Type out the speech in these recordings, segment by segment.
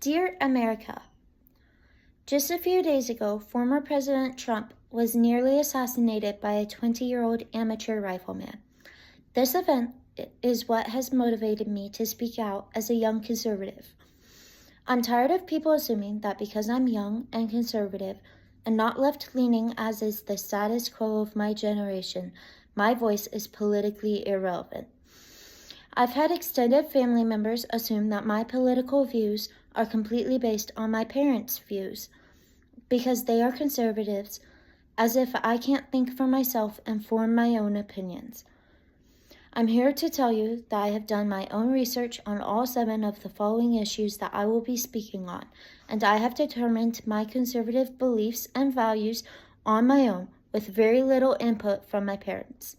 Dear America, just a few days ago, former President Trump was nearly assassinated by a 20-year-old amateur rifleman. This event is what has motivated me to speak out as a young conservative. I'm tired of people assuming that because I'm young and conservative and not left-leaning as is the status quo of my generation, my voice is politically irrelevant. I've had extended family members assume that my political views are completely based on my parents' views because they are conservatives, as if I can't think for myself and form my own opinions. I'm here to tell you that I have done my own research on all 7 of the following issues that I will be speaking on, and I have determined my conservative beliefs and values on my own with very little input from my parents.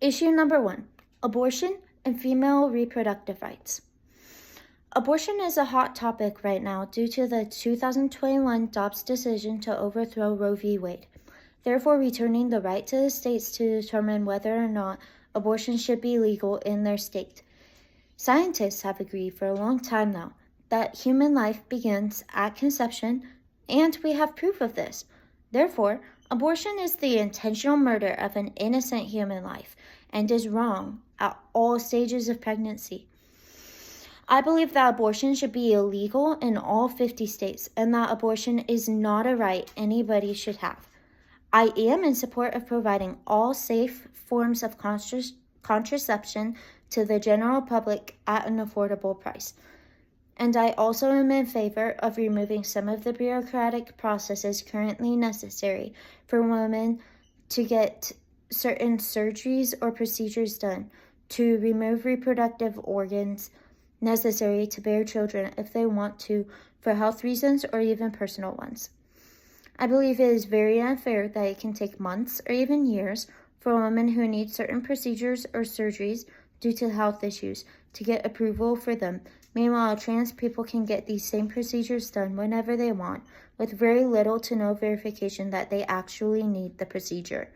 Issue number 1. Abortion and female reproductive rights. Abortion is a hot topic right now due to the 2021 Dobbs decision to overthrow Roe v. Wade, therefore returning the right to the states to determine whether or not abortion should be legal in their state. Scientists have agreed for a long time now that human life begins at conception, and we have proof of this. Therefore, abortion is the intentional murder of an innocent human life and is wrong at all stages of pregnancy. I believe that abortion should be illegal in all 50 states and that abortion is not a right anybody should have. I am in support of providing all safe forms of contraception to the general public at an affordable price. And I also am in favor of removing some of the bureaucratic processes currently necessary for women to get certain surgeries or procedures done to remove reproductive organs necessary to bear children if they want to for health reasons or even personal ones. I believe it is very unfair that it can take months or even years for women who need certain procedures or surgeries due to health issues to get approval for them. Meanwhile, trans people can get these same procedures done whenever they want with very little to no verification that they actually need the procedure.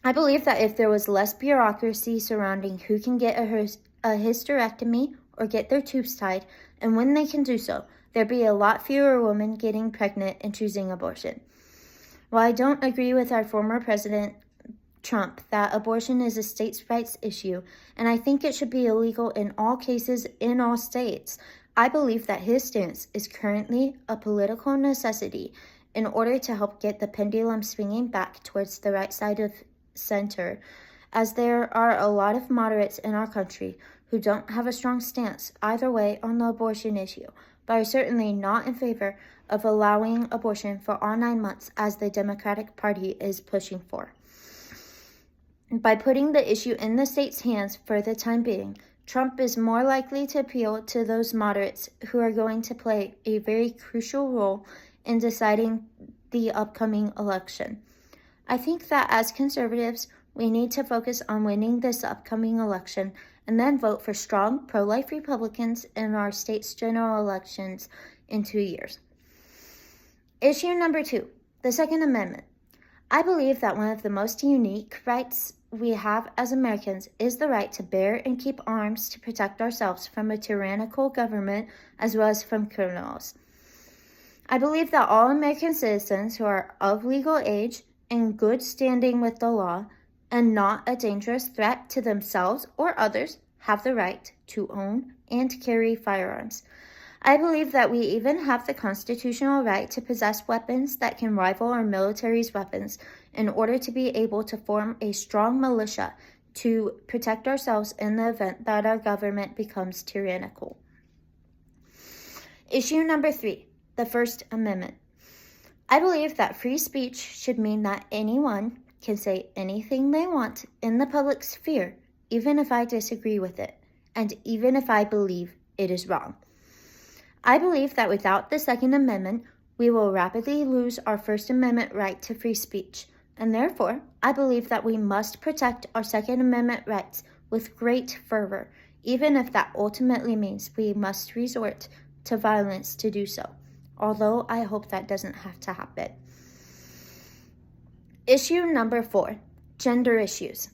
I believe that if there was less bureaucracy surrounding who can get a hysterectomy or get their tubes tied and when they can do so, there'd be a lot fewer women getting pregnant and choosing abortion. While I don't agree with our former President Trump that abortion is a states' rights issue, and I think it should be illegal in all cases in all states, I believe that his stance is currently a political necessity in order to help get the pendulum swinging back towards the right side of center, as there are a lot of moderates in our country who don't have a strong stance either way on the abortion issue, but are certainly not in favor of allowing abortion for all 9 months as the Democratic Party is pushing for. By putting the issue in the state's hands for the time being, Trump is more likely to appeal to those moderates who are going to play a very crucial role in deciding the upcoming election. I think that as conservatives, we need to focus on winning this upcoming election and then vote for strong pro-life Republicans in our state's general elections in 2 years. Issue number 2, the Second Amendment. I believe that one of the most unique rights we have as Americans is the right to bear and keep arms to protect ourselves from a tyrannical government as well as from criminals. I believe that all American citizens who are of legal age, in good standing with the law, and not a dangerous threat to themselves or others have the right to own and carry firearms. I believe that we even have the constitutional right to possess weapons that can rival our military's weapons in order to be able to form a strong militia to protect ourselves in the event that our government becomes tyrannical. Issue number 3, the First Amendment. I believe that free speech should mean that anyone can say anything they want in the public sphere, even if I disagree with it, and even if I believe it is wrong. I believe that without the Second Amendment, we will rapidly lose our First Amendment right to free speech, and therefore, I believe that we must protect our Second Amendment rights with great fervor, even if that ultimately means we must resort to violence to do so, although I hope that doesn't have to happen. Issue number 4, gender issues.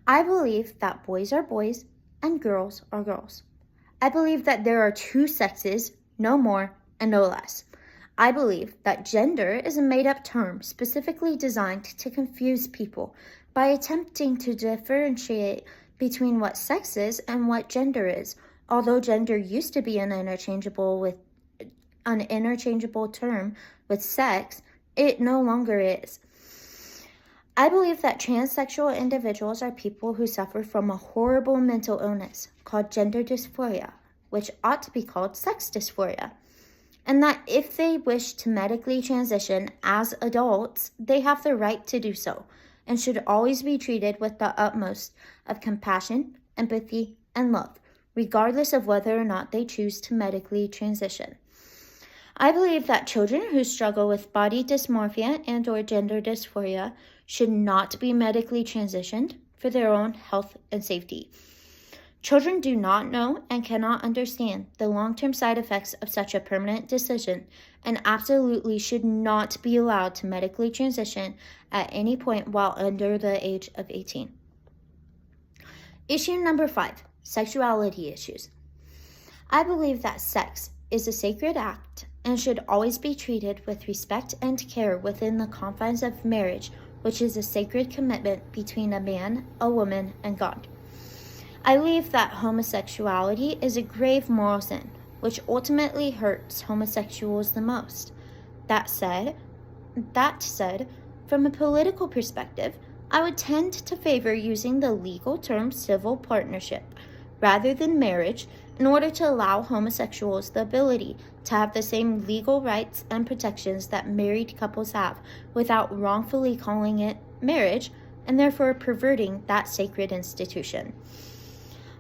I believe that boys are boys and girls are girls. I believe that there are two sexes, no more and no less. I believe that gender is a made-up term specifically designed to confuse people by attempting to differentiate between what sex is and what gender is. Although gender used to be an interchangeable term with sex, it no longer is. I believe that transsexual individuals are people who suffer from a horrible mental illness called gender dysphoria, which ought to be called sex dysphoria, and that if they wish to medically transition as adults, they have the right to do so and should always be treated with the utmost of compassion, empathy, and love, regardless of whether or not they choose to medically transition. I believe that children who struggle with body dysmorphia and/or gender dysphoria should not be medically transitioned for their own health and safety. Children do not know and cannot understand the long-term side effects of such a permanent decision and absolutely should not be allowed to medically transition at any point while under the age of 18. Issue number 5, sexuality issues. I believe that sex is a sacred act and should always be treated with respect and care within the confines of marriage, which is a sacred commitment between a man, a woman, and God. I believe that homosexuality is a grave moral sin, which ultimately hurts homosexuals the most. That said, from a political perspective, I would tend to favor using the legal term civil partnership rather than marriage in order to allow homosexuals the ability to have the same legal rights and protections that married couples have without wrongfully calling it marriage and therefore perverting that sacred institution.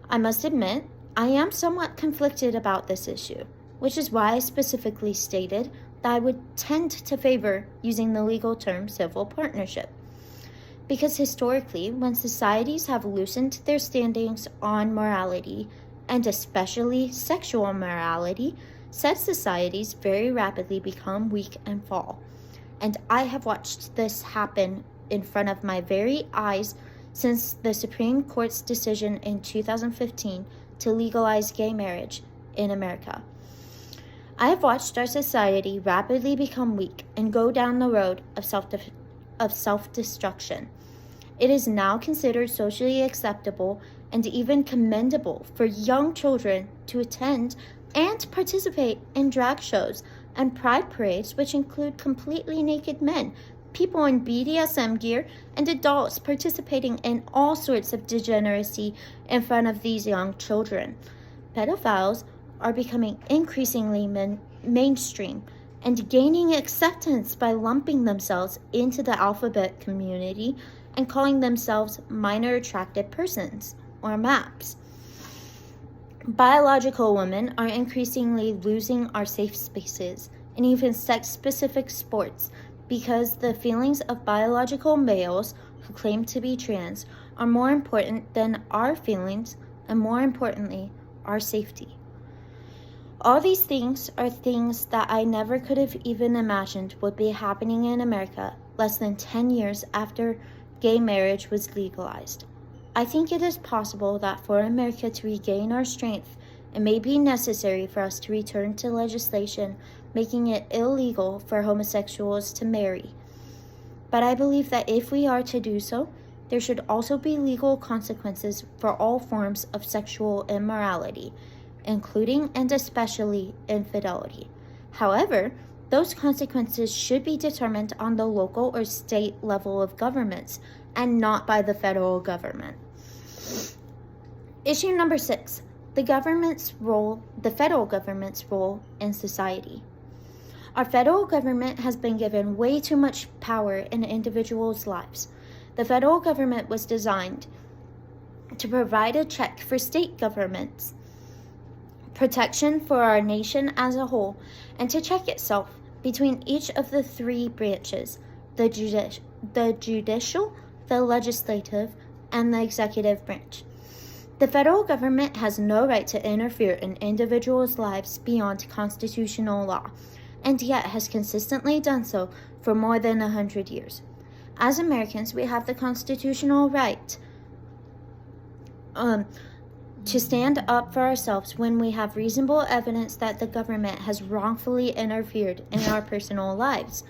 I must admit, I am somewhat conflicted about this issue, which is why I specifically stated that I would tend to favor using the legal term civil partnership. Because historically, when societies have loosened their standings on morality, and especially sexual morality, said societies very rapidly become weak and fall. And I have watched this happen in front of my very eyes since the Supreme Court's decision in 2015 to legalize gay marriage in America. I have watched our society rapidly become weak and go down the road of self-destruction. It is now considered socially acceptable and even commendable for young children to attend and participate in drag shows and pride parades, which include completely naked men, people in BDSM gear, and adults participating in all sorts of degeneracy in front of these young children. Pedophiles are becoming increasingly mainstream and gaining acceptance by lumping themselves into the alphabet community and calling themselves minor attracted persons, or MAPs. Biological women are increasingly losing our safe spaces and even sex-specific sports because the feelings of biological males who claim to be trans are more important than our feelings and, more importantly, our safety. All these things are things that I never could have even imagined would be happening in America less than 10 years after gay marriage was legalized. I think it is possible that for America to regain our strength, it may be necessary for us to return to legislation making it illegal for homosexuals to marry. But I believe that if we are to do so, there should also be legal consequences for all forms of sexual immorality, including and especially infidelity. However, those consequences should be determined on the local or state level of governments and not by the federal government. Issue number 6, the federal government's role in society. Our federal government has been given way too much power in individuals' lives. The federal government was designed to provide a check for state governments, protection for our nation as a whole, and to check itself between each of the three branches, the judicial, the legislative, and the executive branch. The federal government has no right to interfere in individuals' lives beyond constitutional law, and yet has consistently done so for more than 100 years. As Americans, we have the constitutional right to stand up for ourselves when we have reasonable evidence that the government has wrongfully interfered in our personal lives.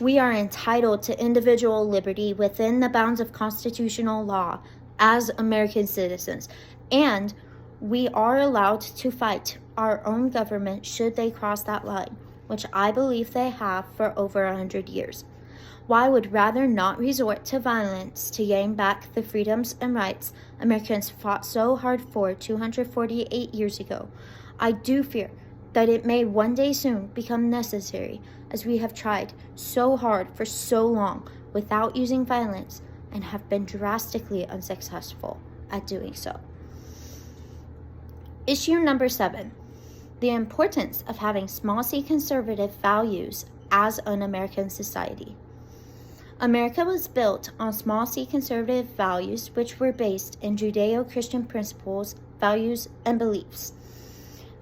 We are entitled to individual liberty within the bounds of constitutional law as American citizens, and we are allowed to fight our own government should they cross that line, which I believe they have for over 100 years. While I would rather not resort to violence to gain back the freedoms and rights Americans fought so hard for 248 years ago, I do fear that it may one day soon become necessary, as we have tried so hard for so long without using violence and have been drastically unsuccessful at doing so. Issue number 7, the importance of having small c conservative values as an American society. America was built on small c conservative values, which were based in Judeo-Christian principles, values, and beliefs.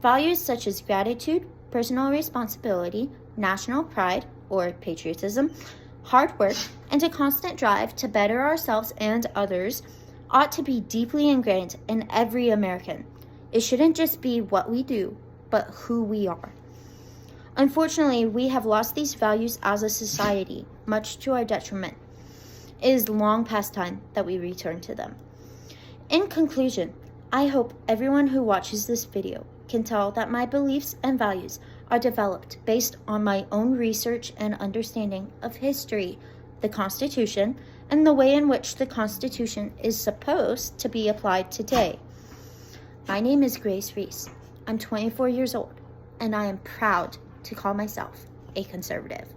Values such as gratitude, personal responsibility, national pride, or patriotism, hard work, and a constant drive to better ourselves and others ought to be deeply ingrained in every American. It shouldn't just be what we do, but who we are. Unfortunately, we have lost these values as a society, much to our detriment. It is long past time that we return to them. In conclusion, I hope everyone who watches this video can tell that my beliefs and values are developed based on my own research and understanding of history, the Constitution, and the way in which the Constitution is supposed to be applied today. My name is Grace Reese. I'm 24 years old, and I am proud to call myself a conservative.